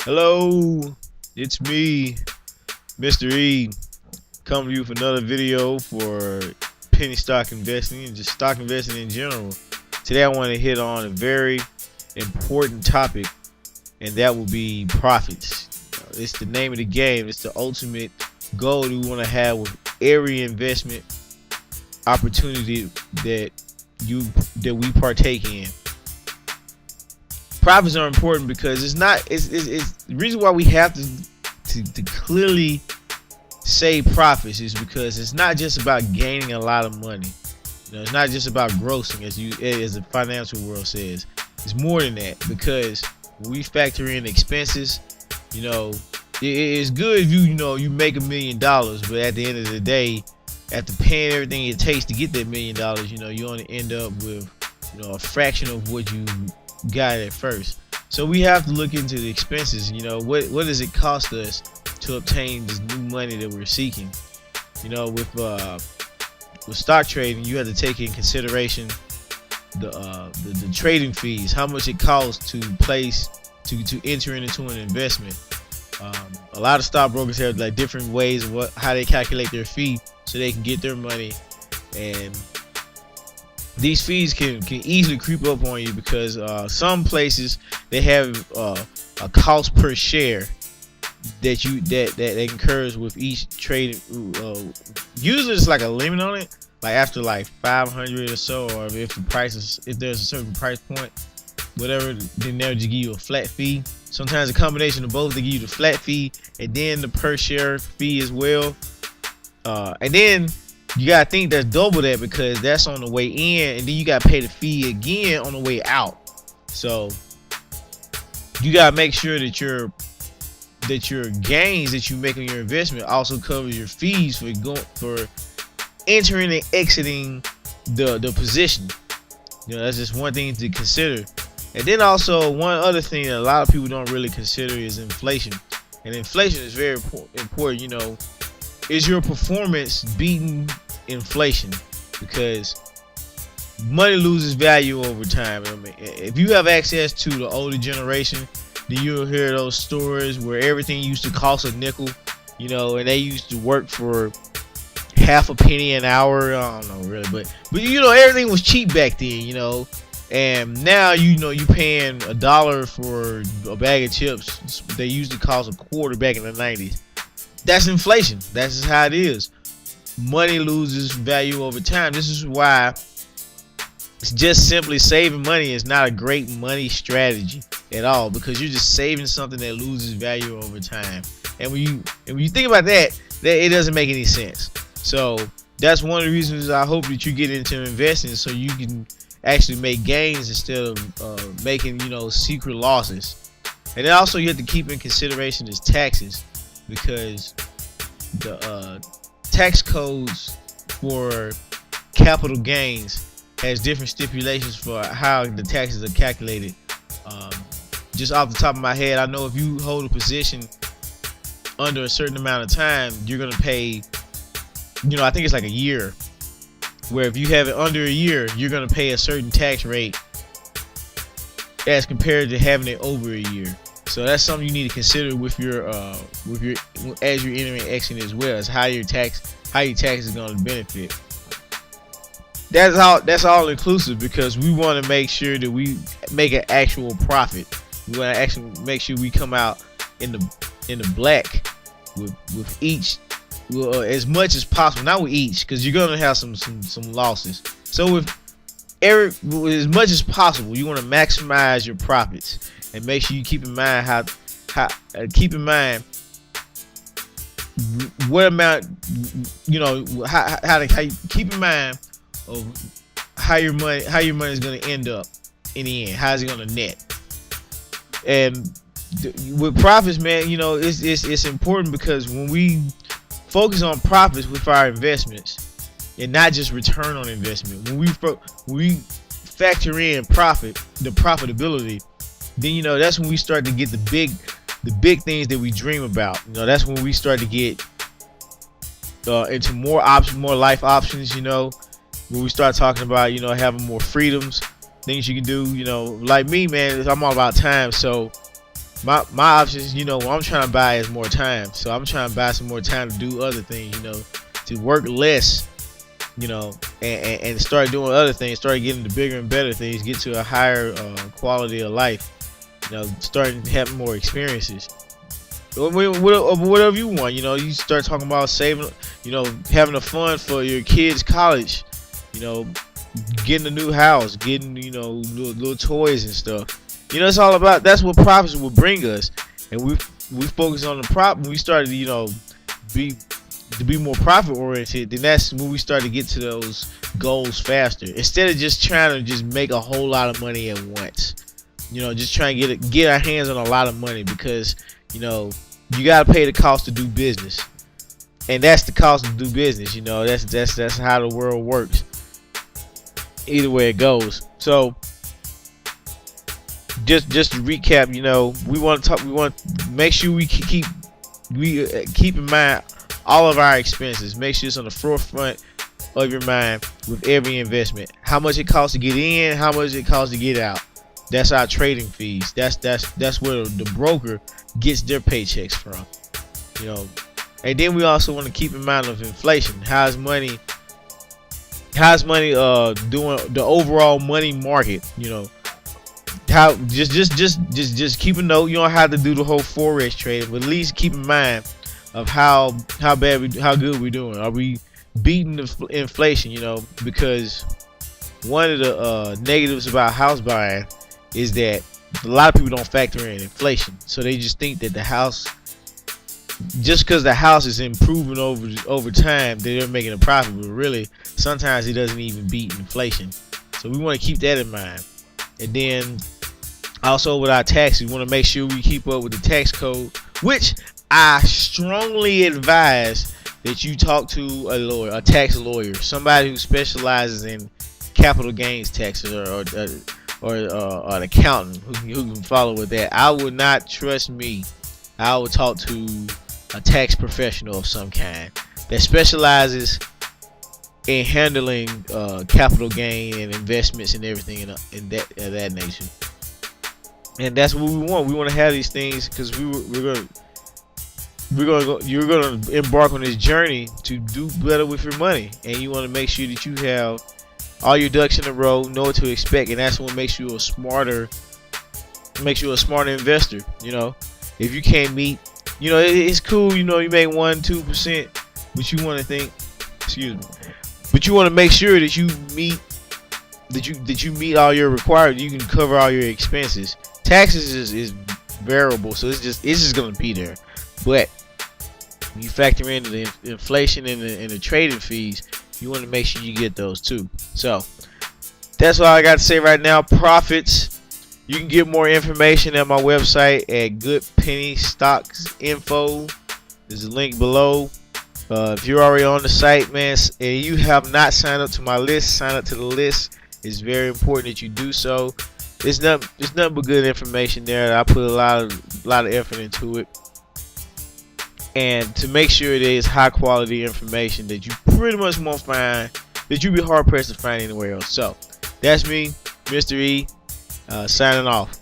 Hello, it's me, Mr. E, coming to you for another video for penny stock investing and just stock investing in general. Today I want to hit on a very important topic, and that will be profits. It's the name of the game. It's the ultimate goal that we want to have with every investment opportunity that we partake in. Profits are important because it's the reason why we have to clearly say profits is because it's not just about gaining a lot of money. It's not just about grossing, as the financial world says. It's more than that, because when we factor in expenses, it's good if you make $1 million, but at the end of the day, after paying everything it takes to get that $1 million, you only end up with a fraction of what you got at first. So we have to look into the expenses. What does it cost us to obtain this new money that we're seeking? With stock trading, you have to take in consideration the trading fees, how much it costs to enter into an investment. A lot of stockbrokers have like different ways of how they calculate their fee so they can get their money, and these fees can easily creep up on you, because some places they have a cost per share that incurs with each trade. Usually it's like a limit on it, like after like 500 or so, or if there's a certain price point, whatever, then they'll just give you a flat fee. Sometimes a combination of both, they give you the flat fee and then the per share fee as well, and then you gotta think that's double that, because that's on the way in, and then you gotta pay the fee again on the way out. So you gotta make sure that your gains that you make on your investment also covers your fees for entering and exiting the position. That's just one thing to consider. And then also one other thing that a lot of people don't really consider is inflation. And inflation is very important. Is your performance beating inflation? Because money loses value over time. If you have access to the older generation, then you'll hear those stories where everything used to cost a nickel, and they used to work for half a penny an hour. I don't know really, but everything was cheap back then, and now you paying $1 for a bag of chips. They used to cost a quarter back in the 90s. That's inflation. That's just how it is. Money loses value over time. This is why just simply saving money is not a great money strategy at all, because you're just saving something that loses value over time. And when you think about that it doesn't make any sense. So that's one of the reasons I hope that you get into investing, so you can actually make gains instead of making secret losses. And then also you have to keep in consideration is taxes, because the tax codes for capital gains has different stipulations for how the taxes are calculated. Just off the top of my head, I know if you hold a position under a certain amount of time, you're gonna pay, I think it's like a year, where if you have it under a year, you're gonna pay a certain tax rate as compared to having it over a year. So that's something you need to consider with your as you're entering exiting as well, as how your tax is going to benefit. That's all inclusive, because we want to make sure that we make an actual profit. We want to actually make sure we come out in the black with each, as much as possible. Not with each, because you're gonna have some losses. So with as much as possible, you want to maximize your profits, and make sure you keep in mind what amount, how you keep in mind of how your money is going to end up in the end. How's it going to net? And with profits, man, you know, it's important, because when we focus on profits with our investments and not just return on investment, when we factor in the profitability, then, you know, that's when we start to get the big things that we dream about. You know, that's when we start to get into more life options. You know, when we start talking about, you know, having more freedoms, things you can do. You know, like me, man, I'm all about time. So my options, you know, what I'm trying to buy is more time. So I'm trying to buy some more time to do other things. You know, to work less. You know, and start doing other things, start getting the bigger and better things, get to a higher quality of life. You know, starting to have more experiences. Whatever you want, you know, you start talking about saving, you know, having a fund for your kids' college, you know, getting a new house, getting, you know, little toys and stuff. You know, it's all about, that's what profits will bring us. And we focus on the profit. We started, you know, to be more profit oriented, then that's when we start to get to those goals faster. Instead of just trying to just make a whole lot of money at once. You know, just trying to get our hands on a lot of money, because, you know, you gotta pay the cost to do business, and that's the cost to do business. You know, that's how the world works. Either way it goes. So, just to recap, you know, we want to make sure we keep in mind all of our expenses. Make sure it's on the forefront of your mind with every investment. How much it costs to get in, how much it costs to get out. That's our trading fees. That's where the broker gets their paychecks from. You know, and then we also want to keep in mind of inflation. How's money doing the overall money market? You know, how just keep a note. You don't have to do the whole forex trading, but at least keep in mind of how good we're doing. Are we beating the inflation? You know, because one of the negatives about house buying is that a lot of people don't factor in inflation. So they just think that the house, just because the house is improving over time, that they're making a profit. But really, sometimes it doesn't even beat inflation. So we want to keep that in mind. And then also with our taxes, we want to make sure we keep up with the tax code, which I strongly advise that you talk to a lawyer, a tax lawyer, somebody who specializes in capital gains taxes, or an accountant who can follow with that. I would not trust me. I would talk to a tax professional of some kind that specializes in handling capital gain and investments and everything in that nature. And that's what we want. We want to have these things because you're gonna embark on this journey to do better with your money, and you want to make sure that you have all your ducks in a row, know what to expect, and that's what makes you a smarter investor. You know, if you can't meet, you know, it's cool, you know, you make 1-2%, but you want to think, but you want to make sure that you meet all your requirements. You can cover all your expenses. Taxes is variable, so it's just gonna be there, but when you factor in the inflation and the trading fees, you want to make sure you get those too. So that's all I got to say right now. Profits. You can get more information at my website at Good Penny Stocks Info. There's a link below. If you're already on the site, man, and you have not signed up to my list, sign up to the list. It's very important that you do so. It's nothing but good information there. I put a lot of effort into it, and to make sure it is high quality information that you pretty much won't find, that you'd be hard pressed to find anywhere else. So that's me, Mr. E, signing off.